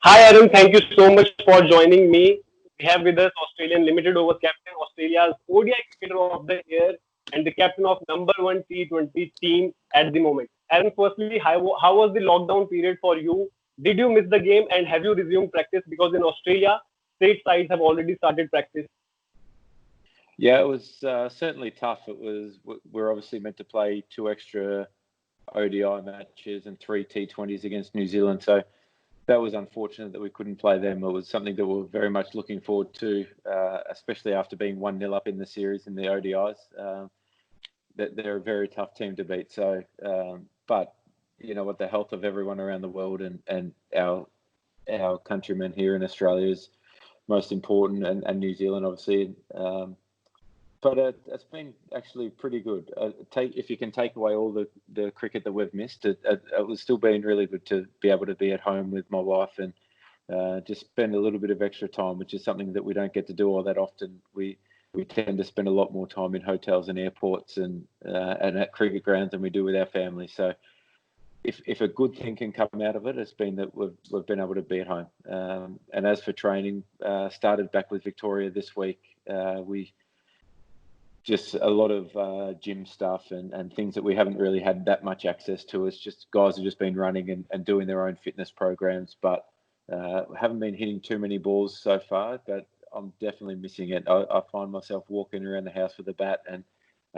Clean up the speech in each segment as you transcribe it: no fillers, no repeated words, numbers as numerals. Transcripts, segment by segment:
Hi Arun, thank you so much for joining me. We have with us Australian limited overs captain, Australia's ODI cricketer of the year, and the captain of number one T20 team at the moment. Arun, firstly, how was the lockdown period for you? Did you miss the game and have you resumed practice? Because in Australia, state sides have already started practice. Yeah, it was certainly tough. We're obviously meant to play two extra ODI matches and three T20s against New Zealand, so that was unfortunate that we couldn't play them. It was something that we were very much looking forward to, especially after being 1-0 up in the series in the ODIs. That they're a very tough team to beat. So, but you know what, the health of everyone around the world and our countrymen here in Australia is most important, and New Zealand obviously. But it's been actually pretty good. If you can take away all the cricket that we've missed, it was still been really good to be able to be at home with my wife and just spend a little bit of extra time, which is something that we don't get to do all that often. We tend to spend a lot more time in hotels and airports and at cricket grounds than we do with our family. So if a good thing can come out of it, it's been that we've been able to be at home. And as for training, started back with Victoria this week. We just a lot of gym stuff and things that we haven't really had that much access to. It's just guys have just been running and doing their own fitness programs, but haven't been hitting too many balls so far, but I'm definitely missing it. I find myself walking around the house with a bat and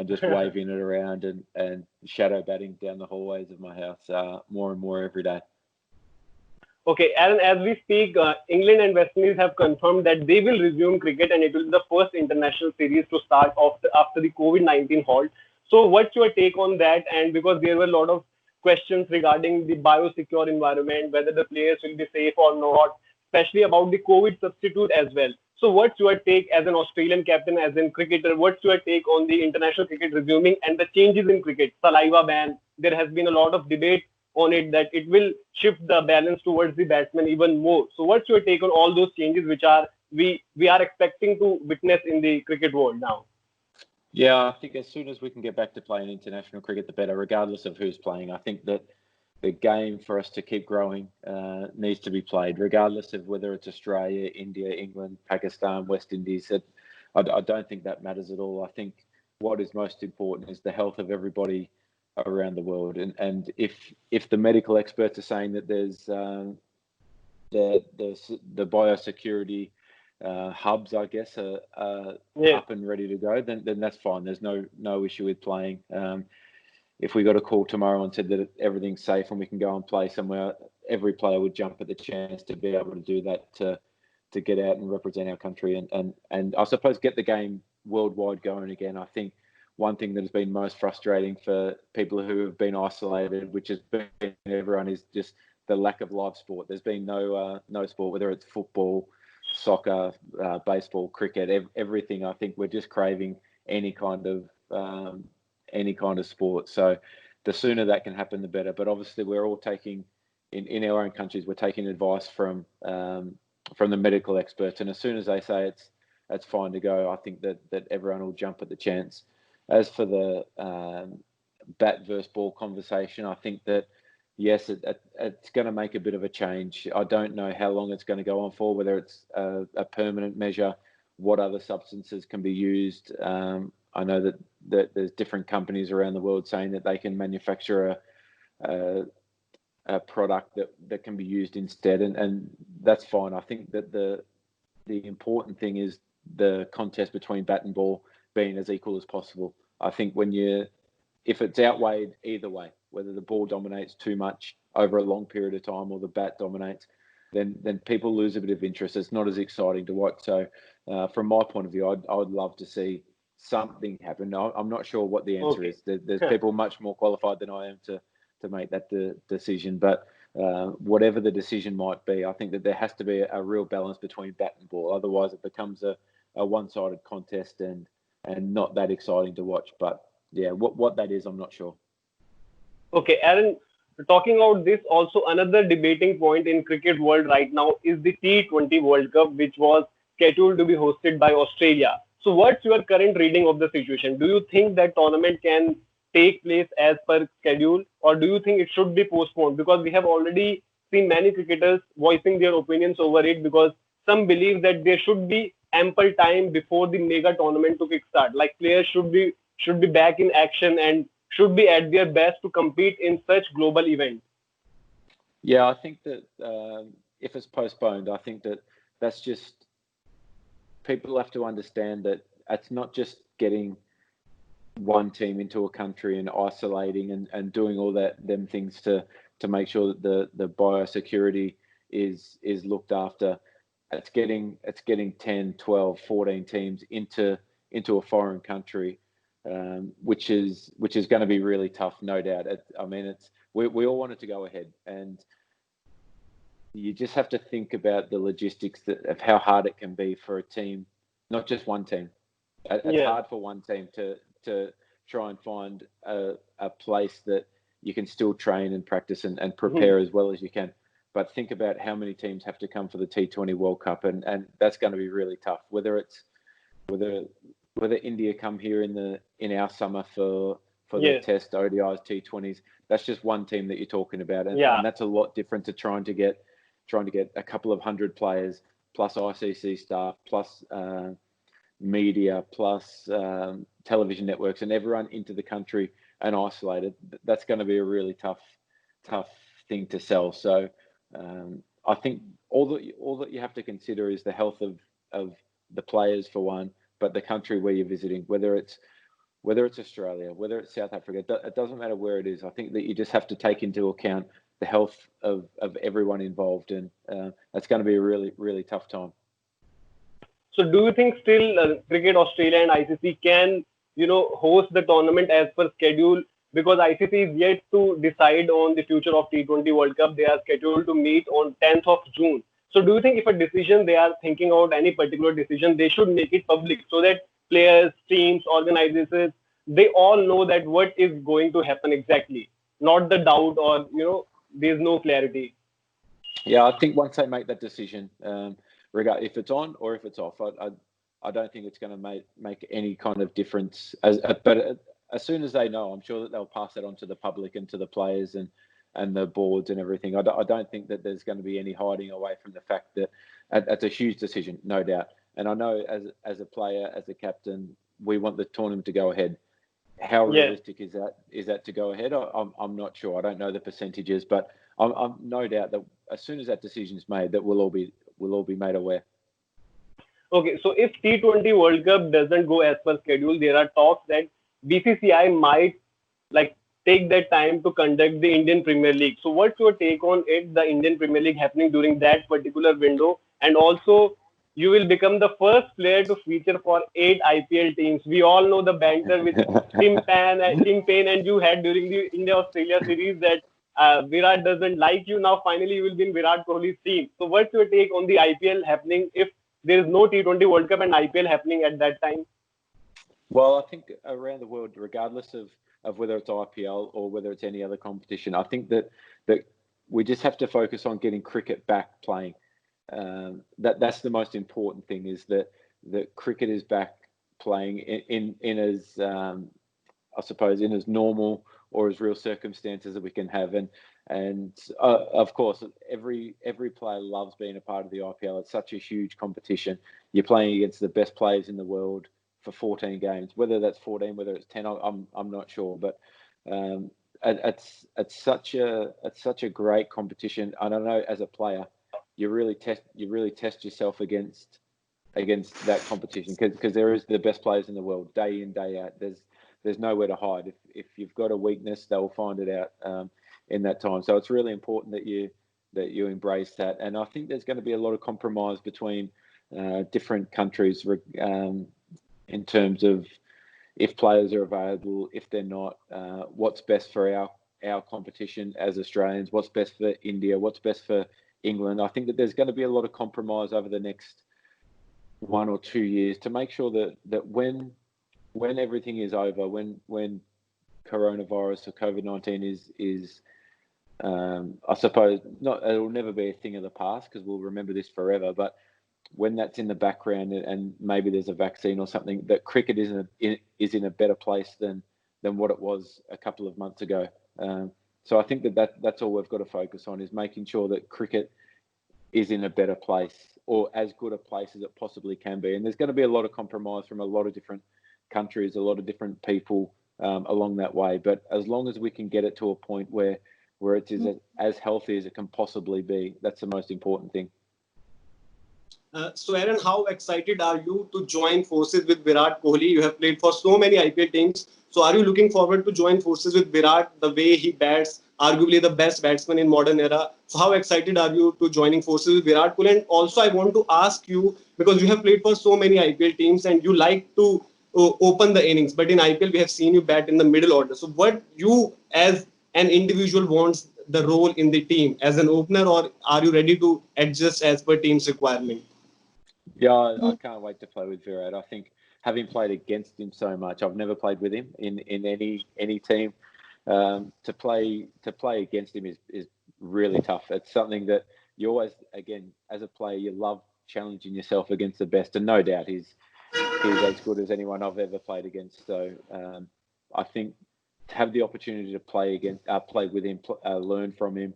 just waving it around and shadow batting down the hallways of my house more and more every day. Okay, Aaron, as we speak, England and West Indies have confirmed that they will resume cricket and it will be the first international series to start after the COVID-19 halt. So, what's your take on that? And because there were a lot of questions regarding the biosecure environment, whether the players will be safe or not, especially about the COVID substitute as well. So, what's your take as an Australian captain, as a cricketer? What's your take on the international cricket resuming and the changes in cricket? Saliva ban. There has been a lot of debate on it that it will shift the balance towards the batsman even more. So, what's your take on all those changes which are we are expecting to witness in the cricket world now? Yeah, I think as soon as we can get back to playing international cricket, the better, regardless of who's playing. I think that the game for us to keep growing needs to be played, regardless of whether it's Australia, India, England, Pakistan, West Indies. I don't think that matters at all. I think what is most important is the health of everybody around the world. And if the medical experts are saying that there's the biosecurity hubs, I guess, are up and ready to go, then that's fine. There's no issue with playing. If we got a call tomorrow and said that everything's safe and we can go and play somewhere, every player would jump at the chance to be able to do that, to get out and represent our country and I suppose get the game worldwide going again. I think one thing that has been most frustrating for people who have been isolated, which has been everyone, is just the lack of live sport. There's been no sport, whether it's football, soccer, baseball, cricket, everything. I think we're just craving any kind of sport. So the sooner that can happen, the better. But obviously, we're all taking in our own countries, we're taking advice from the medical experts, and as soon as they say it's fine to go, I think that everyone will jump at the chance. As for the bat versus ball conversation, I think that yes, it's going to make a bit of a change. I don't know how long it's going to go on for, whether it's a permanent measure, what other substances can be used. I know that there's different companies around the world saying that they can manufacture a product that can be used instead, and that's fine. I think that the important thing is the contest between bat and ball being as equal as possible. I think if it's outweighed either way, whether the ball dominates too much over a long period of time or the bat dominates, then people lose a bit of interest. It's not as exciting to watch. So from my point of view, I would love to see something happen. I'm not sure what the answer is. There's people much more qualified than I am to make that decision. But whatever the decision might be, I think that there has to be a real balance between bat and ball. Otherwise, it becomes a one-sided contest and not that exciting to watch. But yeah, what that is, I'm not sure. Okay, Aaron, talking about this, also another debating point in cricket world right now is the T20 World Cup, which was scheduled to be hosted by Australia. So, what's your current reading of the situation? Do you think that tournament can take place as per schedule, or do you think it should be postponed? Because we have already seen many cricketers voicing their opinions over it, because some believe that there should be ample time before the mega tournament to kickstart. Like players should be back in action and should be at their best to compete in such global events. Yeah, I think that if it's postponed, I think that that's just, people have to understand that it's not just getting one team into a country and isolating and doing all them things to make sure that the biosecurity is looked after. It's getting 10, 12, 14 teams into a foreign country, which is going to be really tough, no doubt. We all want it to go ahead, and you just have to think about the logistics of how hard it can be for a team, not just one team. It's hard for one team to try and find a place that you can still train and practice and prepare as well as you can. But think about how many teams have to come for the T20 World Cup, and that's going to be really tough. Whether India come here in our summer for the Test, ODIs, T20s, that's just one team that you're talking about, and that's a lot different to trying to get a couple of hundred players plus ICC staff plus media plus television networks and everyone into the country and isolated. That's going to be a really tough thing to sell. So I think all that you have to consider is the health of the players for one, but the country where you're visiting, whether it's Australia, whether it's South Africa, it doesn't matter where it is. I think that you just have to take into account the health of everyone involved, and that's going to be a really, really tough time. So do you think still Cricket Australia and ICC can, host the tournament as per schedule? Because ICC is yet to decide on the future of T20 World Cup. They are scheduled to meet on 10th of June. So do you think if a decision they are thinking about any particular decision, they should make it public so that players, teams, organizers, they all know that what is going to happen exactly, not the doubt or, there's no clarity. Yeah, I think once they make that decision, regard if it's on or if it's off, I don't think it's going to make any kind of difference. But as soon as they know, I'm sure that they'll pass that on to the public and to the players and the boards and everything. I don't think that there's going to be any hiding away from the fact that it's a huge decision, no doubt. And I know as a player, as a captain, we want the tournament to go ahead. How realistic is that to go ahead? I'm not sure. I don't know the percentages, but I'm no doubt that as soon as that decision is made, that we'll all be made aware. Okay, so if T20 World Cup doesn't go as per schedule, there are talks that BCCI might take that time to conduct the Indian Premier League. So what's your take on it, the Indian Premier League happening during that particular window? And also, you will become the first player to feature for 8 IPL teams. We all know the banter with Tim Payne and you had during the India-Australia series that Virat doesn't like you. Now, finally, you will be in Virat Kohli's team. So what's your take on the IPL happening if there is no T20 World Cup and IPL happening at that time? Well, I think around the world, regardless of whether it's IPL or whether it's any other competition, I think that we just have to focus on getting cricket back playing. That's the most important thing, is that cricket is back playing in as I suppose in as normal or as real circumstances that we can have, and of course every player loves being a part of the IPL. It's such a huge competition. You're playing against the best players in the world for 14 games, whether that's 14, whether it's 10, I'm not sure, but it's such a great competition. I don't know, as a player, you really test yourself against that competition, because there is the best players in the world day in, day out. There's nowhere to hide. If you've got a weakness, they'll find it out in that time. So it's really important that you embrace that. And I think there's going to be a lot of compromise between different countries in terms of if players are available, if they're not, what's best for our competition as Australians, what's best for India, what's best for England. I think that there's going to be a lot of compromise over the next 1 or 2 years to make sure that when everything is over, when coronavirus or COVID-19 is I suppose it'll never be a thing of the past, because we'll remember this forever. But when that's in the background and maybe there's a vaccine or something, that cricket is in a better place than what it was a couple of months ago. I think that's all we've got to focus on, is making sure that cricket is in a better place, or as good a place as it possibly can be. And there's going to be a lot of compromise from a lot of different countries, a lot of different people along that way. But as long as we can get it to a point where it is as healthy as it can possibly be, that's the most important thing. So Aaron, how excited are you to join forces with Virat Kohli? You have played for so many IPL teams. So are you looking forward to join forces with Virat, the way he bats, arguably the best batsman in modern era? So how excited are you to joining forces with Virat Kohli? And also I want to ask you, because you have played for so many IPL teams and you like to open the innings, but in IPL we have seen you bat in the middle order. So what you as an individual wants the role in the team, as an opener, or are you ready to adjust as per team's requirement? Yeah, I can't wait to play with Virat. I think, having played against him so much, I've never played with him in any team. To play against him is really tough. It's something that you always, again, as a player, you love challenging yourself against the best, and no doubt he's as good as anyone I've ever played against. So I think to have the opportunity to play with him, learn from him,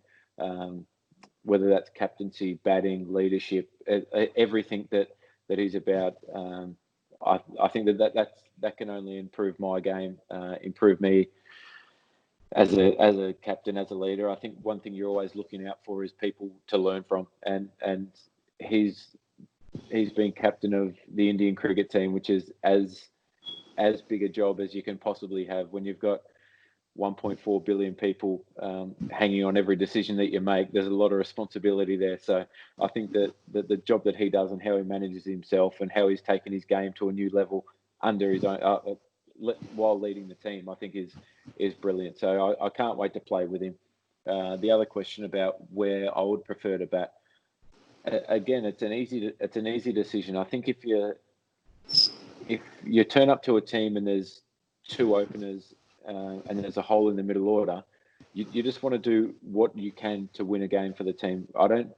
whether that's captaincy, batting, leadership, everything that he's about. I think that can only improve my game, improve me as a captain, as a leader. I think one thing you're always looking out for is people to learn from, and he's been captain of the Indian cricket team, which is as big a job as you can possibly have when you've got 1.4 billion people hanging on every decision that you make. There's a lot of responsibility there. So I think that the job that he does and how he manages himself and how he's taken his game to a new level under his own, while leading the team, I think is brilliant. So I can't wait to play with him. The other question about where I would prefer to bat, again, it's an easy decision. I think if you turn up to a team and there's two openers and there's a hole in the middle order, you just want to do what you can to win a game for the team. I don't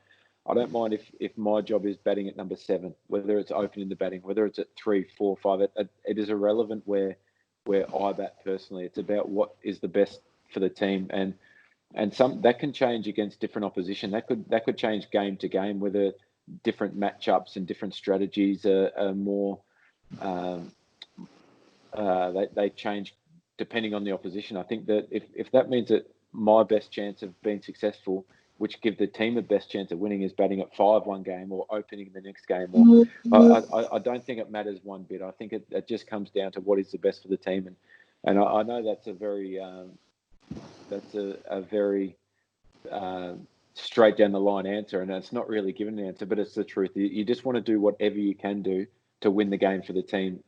mind if my job is batting at number 7, whether it's opening the batting, whether it's at 3, 4, 5. It is irrelevant where I bat personally. It's about what is the best for the team, and some that can change against different opposition. That could change game to game, whether different matchups and different strategies are more. They change depending on the opposition. I think that if that means that my best chance of being successful, which give the team the best chance of winning, is batting at 5 one game or opening the next game, or I don't think it matters one bit. I think it just comes down to what is the best for the team, and I know that's a very straight down the line answer, and it's not really given an answer, but it's the truth. You just want to do whatever you can do to win the game for the team.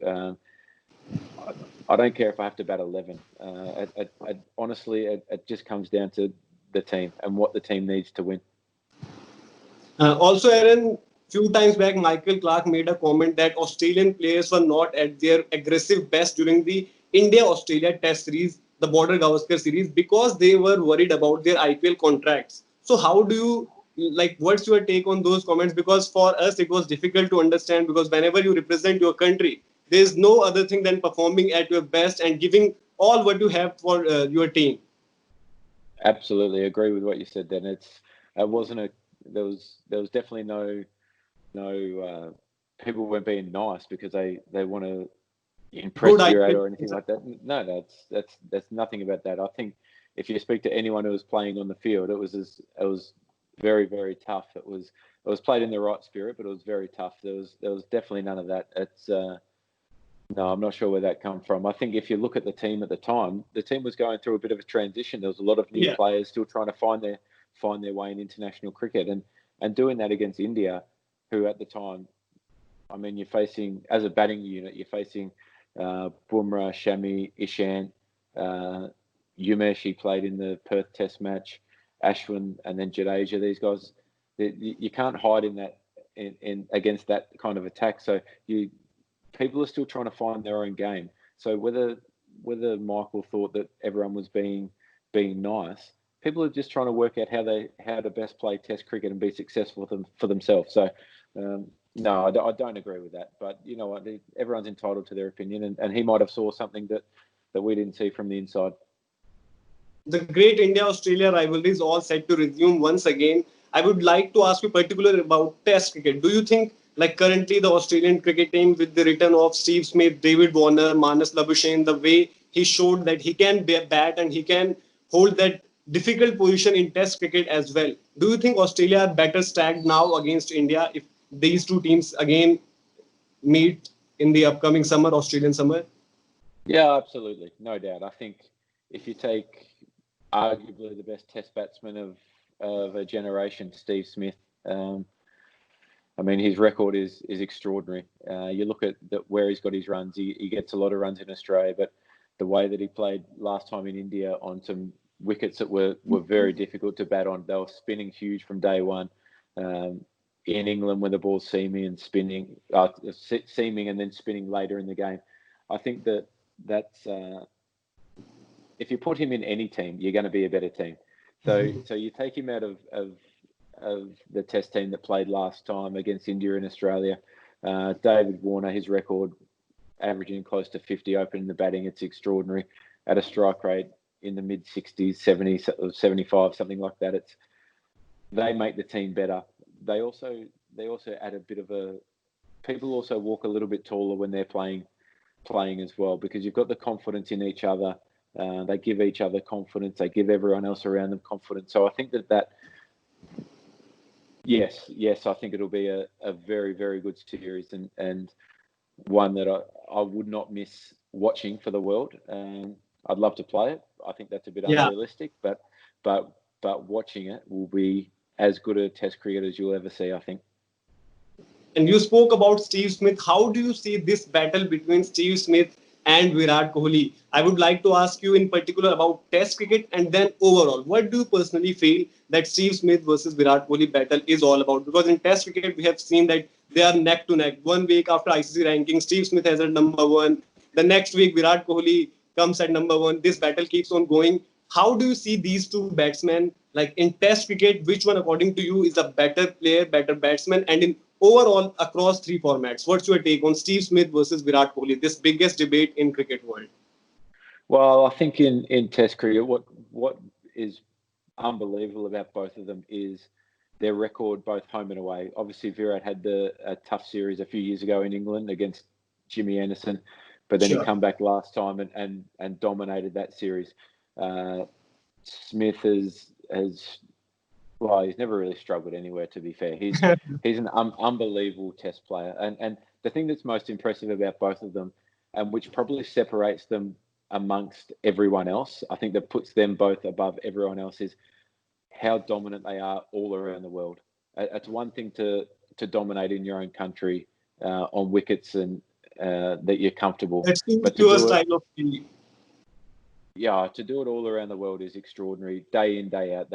I don't care if I have to bat 11. Honestly, it just comes down to the team and what the team needs to win. Also, Aaron, few times back, Michael Clarke made a comment that Australian players were not at their aggressive best during the India-Australia Test series, the Border Gavaskar series, because they were worried about their IPL contracts. So how do you, what's your take on those comments? Because for us, it was difficult to understand, because whenever you represent your country, there's no other thing than performing at your best and giving all what you have for your team. Absolutely agree with what you said. Then there was definitely no people weren't being nice because they want to impress Virat or anything like that. No, that's nothing about that. I think if you speak to anyone who was playing on the field, it was very, very tough. It was played in the right spirit, but it was very tough. There was definitely none of that. It's no, I'm not sure where that come from. I think if you look at the team at the time, the team was going through a bit of a transition. There was a lot of new players still trying to find their way in international cricket, and doing that against India, who at the time, I mean, you're facing, as a batting unit, you're facing Bumrah, Shami, Ishant, Umesh. He played in the Perth Test match, Ashwin, and then Jadeja. These guys, you can't hide in that in against that kind of attack. So people are still trying to find their own game. So whether Michael thought that everyone was being nice, people are just trying to work out how to best play Test cricket and be successful for themselves. So no, I don't agree with that. But you know what? Everyone's entitled to their opinion, and he might have saw something that we didn't see from the inside. The great India-Australia rivalry is all set to resume once again. I would like to ask you particularly about Test cricket. Do you think, like currently, the Australian cricket team with the return of Steve Smith, David Warner, Manas Labuschagne, the way he showed that he can bat and he can hold that difficult position in Test cricket as well. Do you think Australia are better stacked now against India if these two teams again meet in the upcoming summer, Australian summer? Yeah, absolutely, no doubt. I think if you take arguably the best Test batsman of a generation, Steve Smith. I mean, his record is extraordinary. You look at where he's got his runs. He gets a lot of runs in Australia, but the way that he played last time in India on some wickets that were very difficult to bat on, they were spinning huge from day one. In England, when the ball's seaming and then spinning later in the game, I think that's if you put him in any team, you're going to be a better team. So you take him out of the Test team that played last time against India and Australia. David Warner, his record averaging close to 50 opening the batting, it's extraordinary. At a strike rate in the mid 60s, 70, 75, something like that. They make the team better. They also add a bit of people also walk a little bit taller when they're playing as well, because you've got the confidence in each other. They give each other confidence. They give everyone else around them confidence. So I think that yes, I think it'll be a very, very good series and one that I would not miss watching for the world. I'd love to play it. I think that's a bit unrealistic, but watching it will be as good a Test cricket as you'll ever see, I think. And you spoke about Steve Smith. How do you see this battle between Steve Smith and Virat Kohli? I would like to ask you in particular about Test cricket and then overall. What do you personally feel that Steve Smith versus Virat Kohli battle is all about? Because in Test cricket, we have seen that they are neck to neck. 1 week after ICC ranking, Steve Smith has at number one. The next week, Virat Kohli comes at number one. This battle keeps on going. How do you see these two batsmen? Like in Test cricket, which one, according to you, is a better player, better batsman? And in overall, across three formats, what's your take on Steve Smith versus Virat Kohli, this biggest debate in cricket world? Well, I think in Test cricket, what is unbelievable about both of them is their record, both home and away. Obviously, Virat had a tough series a few years ago in England against Jimmy Anderson, but then he come back last time and dominated that series. Smith has well, he's never really struggled anywhere, to be fair. He's an unbelievable Test player. And the thing that's most impressive about both of them, and which probably separates them amongst everyone else, I think that puts them both above everyone else, is how dominant they are all around the world. It's one thing to dominate in your own country on wickets and that you're comfortable. But to do style of play. Yeah, to do it all around the world is extraordinary, day in, day out.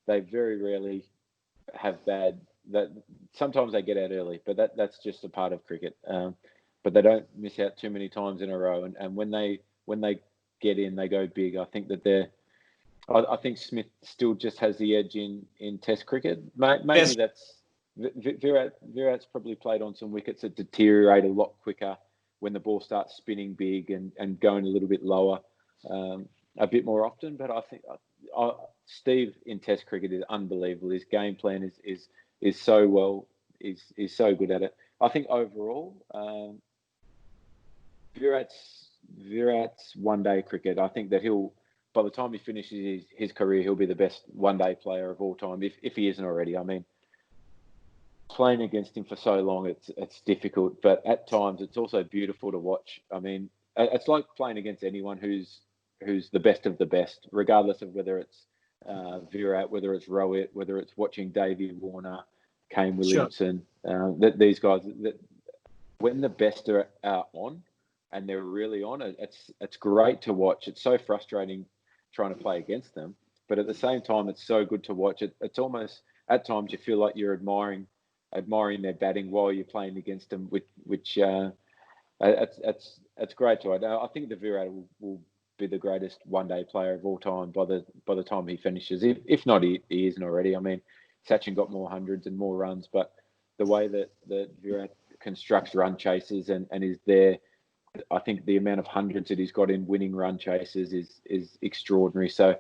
They very rarely have bad. That sometimes they get out early, but that's just a part of cricket. But they don't miss out too many times in a row. And when they get in, they go big. I think that I think Smith still just has the edge in Test cricket. Maybe that's Virat's probably played on some wickets that deteriorate a lot quicker when the ball starts spinning big and going a little bit lower a bit more often. But I think Steve in Test cricket is unbelievable. His game plan is so so good at it. I think overall, Virat's one-day cricket, I think that by the time he finishes his career, he'll be the best one-day player of all time, if he isn't already. I mean, playing against him for so long, it's difficult, but at times it's also beautiful to watch. I mean, it's like playing against anyone who's the best of the best, regardless of whether it's Virat, whether it's Rohit, whether it's watching David Warner, Kane Williamson, these guys. When the best are on, and they're really on, it's great to watch. It's so frustrating trying to play against them, but at the same time, it's so good to watch. It's almost, at times, you feel like you're admiring their batting while you're playing against them, which it's great to. I think the Virat will be the greatest one-day player of all time by the time he finishes. If not, he isn't already. I mean, Sachin got more hundreds and more runs, but the way that Virat constructs run chases and is there I think the amount of hundreds that he's got in winning run chases is extraordinary. So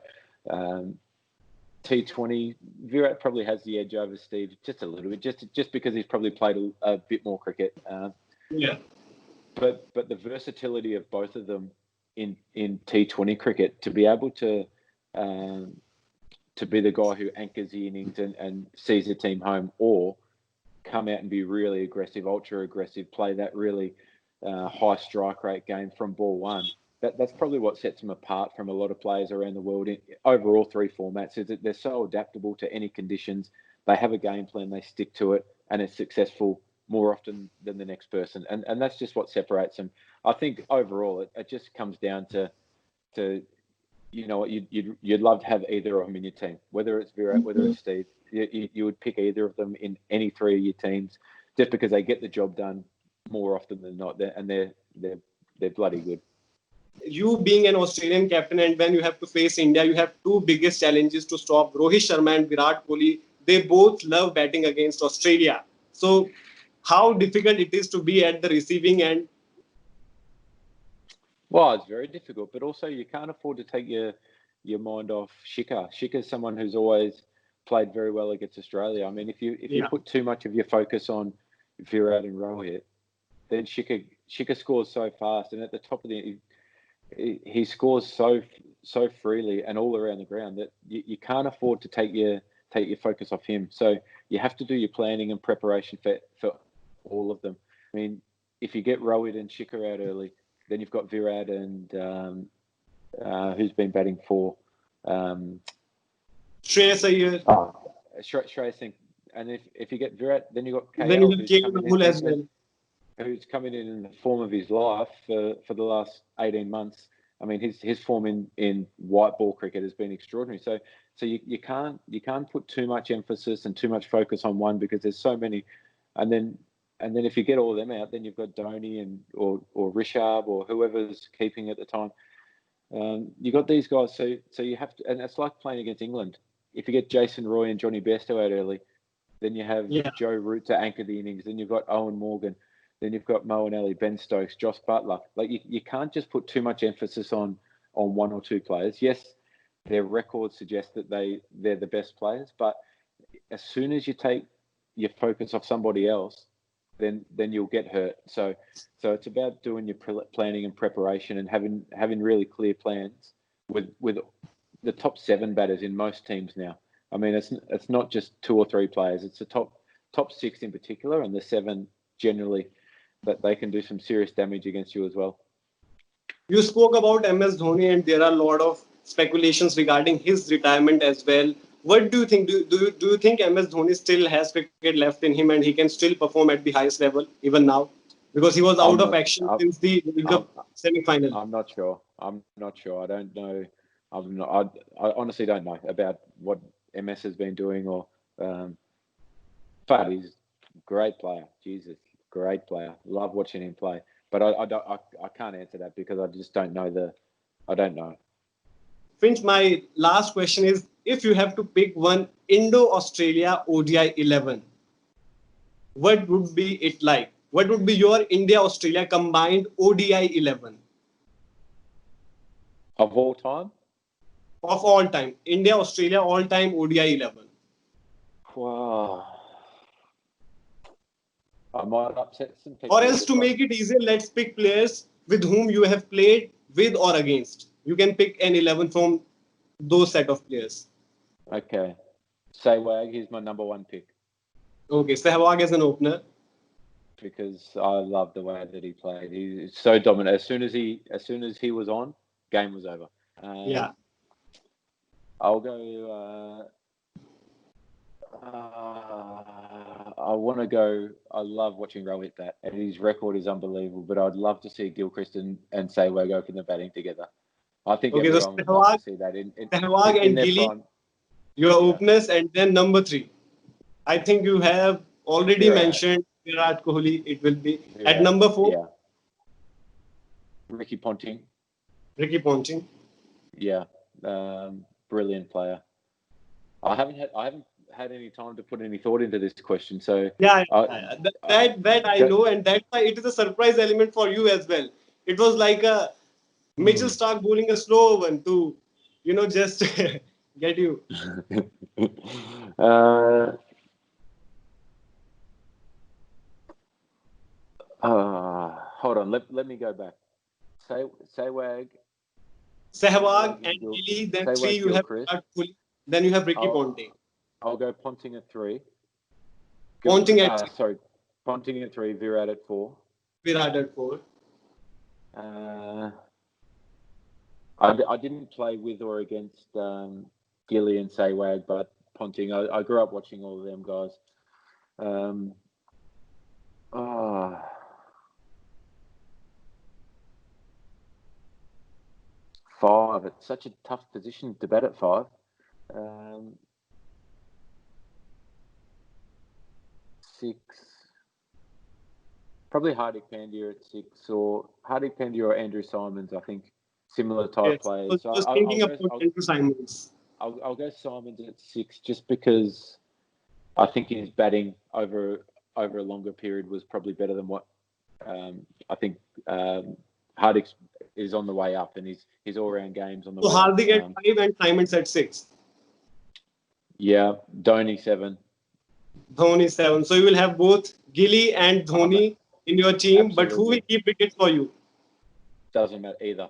T20, Virat probably has the edge over Steve just a little bit, just because he's probably played a bit more cricket. Yeah. But the versatility of both of them in T20 cricket, to be able to be the guy who anchors the innings and sees the team home, or come out and be really aggressive, ultra aggressive, play that really high strike rate game from ball one. That's probably what sets them apart from a lot of players around the world over all three formats, is that they're so adaptable to any conditions. They have a game plan, they stick to it, and it's successful more often than the next person. And that's just what separates them. I think overall it just comes down to you know, you'd love to have either of them in your team, whether it's Virat, whether it's Steve. You would pick either of them in any three of your teams, just because they get the job done more often than not, and they're bloody good. You being an Australian captain, and when you have to face India, you have two biggest challenges to stop: Rohit Sharma and Virat Kohli. They both love batting against Australia. So how difficult it is to be at the receiving end? Well, it's very difficult, but also you can't afford to take your mind off Shikhar. Shikhar's someone who's always played very well against Australia. I mean, if you put too much of your focus on Virat and Rohit, then Shikhar scores so fast, and at the top of he scores so freely and all around the ground that you can't afford to take your focus off him. So you have to do your planning and preparation for all of them. I mean, if you get Rohit and Shikhar out early, then you've got Virat and who's been batting for Shreyas Iyer. Shreyas. And if you get Virat, then you've got KL, then you as well, who's coming in the form of his life for the last 18 months. I mean, his form in white ball cricket has been extraordinary. So you can't put too much emphasis and too much focus on one, because there's so many. And then if you get all of them out, then you've got Dhoni or Rishabh or whoever's keeping at the time. You got these guys, so you have to, and it's like playing against England. If you get Jason Roy and Johnny Bairstow out early, then you have Joe Root to anchor the innings. Then you've got Owen Morgan. Then you've got Moeen Ali, Ben Stokes, Josh Butler. Like you can't just put too much emphasis on one or two players. Yes, their records suggest that they're the best players, but as soon as you take your focus off somebody else, then you'll get hurt. So it's about doing your planning and preparation and having really clear plans with the top 7 batters in most teams now. I mean, it's not just 2 or 3 players. It's the top 6 in particular, and the 7 generally, that they can do some serious damage against you as well. You spoke about MS Dhoni, and there are a lot of speculations regarding his retirement as well. What do you think? Do you think MS Dhoni still has cricket left in him, and he can still perform at the highest level even now? Because he was out of action since the semi-final. I'm not sure. I don't know. I honestly don't know about what MS has been doing, but he's a great player. Jesus, great player. Love watching him play. But I can't answer that because I just don't know I don't know. Finch, my last question is, if you have to pick one Indo-Australia ODI 11, what would be it like? What would be your India-Australia combined ODI 11? Of all time? Of all time. India-Australia all-time ODI 11. Wow. I might upset some people. Or else, to make it easier, let's pick players with whom you have played with or against. You can pick an 11 from those set of players. Okay. Sehwag, he's my number 1 pick. Okay, Sehwag as an opener. Because I love the way that he played. He's so dominant. As soon as he was on, game was over. Yeah. I'll go. I want to go. I love watching Rohit bat, and his record is unbelievable. But I'd love to see Gilchrist and Sehwag open the batting together. I think everyone would love to see that in Sehwag and Gilly, your openers, and then number 3. I think you have already mentioned Virat Kohli. It will be at number 4. Yeah. Ricky Ponting. Yeah, brilliant player. I haven't had any time to put any thought into this question, so that I know, and that's why it is a surprise element for you as well. It was like a Mitchell Stark bowling a slow one to, just get you. Hold on. Let me go back. Sehwag. Sehwag and Gilly. Then Sehwag, 3 you have Gilchrist. Kohli. Then you have Ricky Ponting. I'll go Ponting at 3. Ponting at 3. Sorry, Ponting at 3. Virat at 4. Virat at 4. I didn't play with or against Gilly and Sehwag, but Ponting. I grew up watching all of them guys. 5. It's such a tough position to bat at 5. 6. Probably Hardik Pandya at 6, or Hardik Pandya or Andrew Simons. I think similar type players. I was thinking about Andrew Simons. I'll go Simons at 6 just because I think his batting over a longer period was probably better than what I think Hardik is on the way up, and his all-round game's on the way up. So Hardik at 5 and Simons at 6. Yeah, Dhoni 7. Dhoni 7. So you will have both Gilly and Dhoni in your team, Absolutely. but who will keep wickets for you? Doesn't matter either.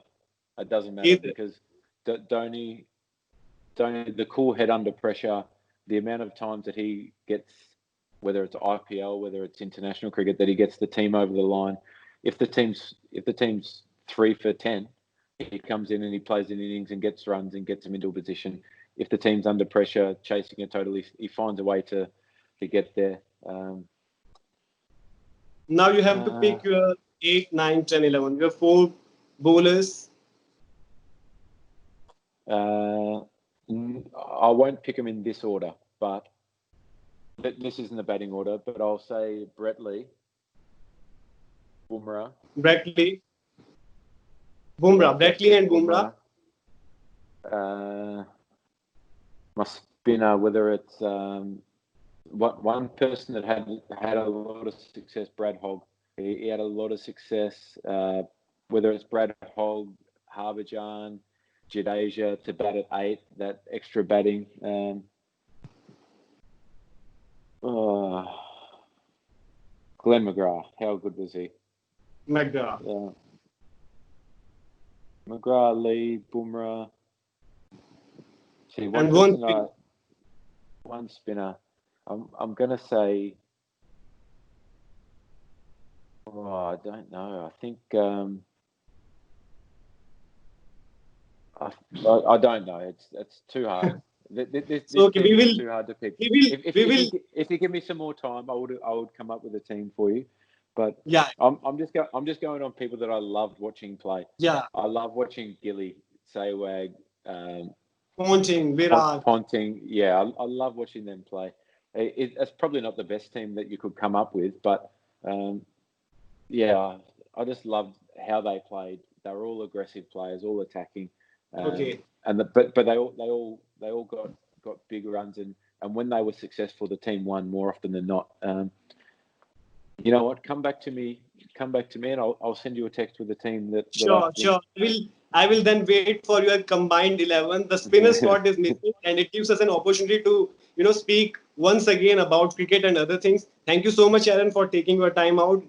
It doesn't matter because Dhoni, the cool head under pressure, the amount of times that he gets, whether it's IPL, whether it's international cricket, that he gets the team over the line. If the team's 3 for 10, he comes in and he plays an innings and gets runs and gets them into a position. If the team's under pressure, chasing a total, he finds a way to get there. Now you have to pick your 8, 9, 10, 11. You have 4 bowlers. I won't pick them in this order, but this isn't the batting order, but I'll say Brett Lee, Bumrah. Brett Lee and Bumrah. My spinner, whether it's one person that had a lot of success, Brad Hogg. He had a lot of success, whether it's Brad Hogg, Harbhajan, Jadeja to bat at 8, that extra batting. Glenn McGrath, how good was he? McGrath. Yeah. McGrath, Lee, Bumrah. See, one spinner. I'm gonna say. I don't know. I think. I don't know. It's too hard. This so team is too hard to pick. If you give me some more time, I would come up with a team for you. But yeah, I'm just going on people that I loved watching play. Yeah, I love watching Gilly, Sehwag, Ponting, Virat. Ponting. Yeah, I love watching them play. It's probably not the best team that you could come up with, but yeah, I just loved how they played. They were all aggressive players, all attacking. Okay. But they all got big runs, and when they were successful, the team won more often than not. You know what? Come back to me, and I'll send you a text with the team that. Sure. I will then wait for your combined 11. The spinner spot is missing, and it gives us an opportunity to speak once again about cricket and other things. Thank you so much, Aaron, for taking your time out.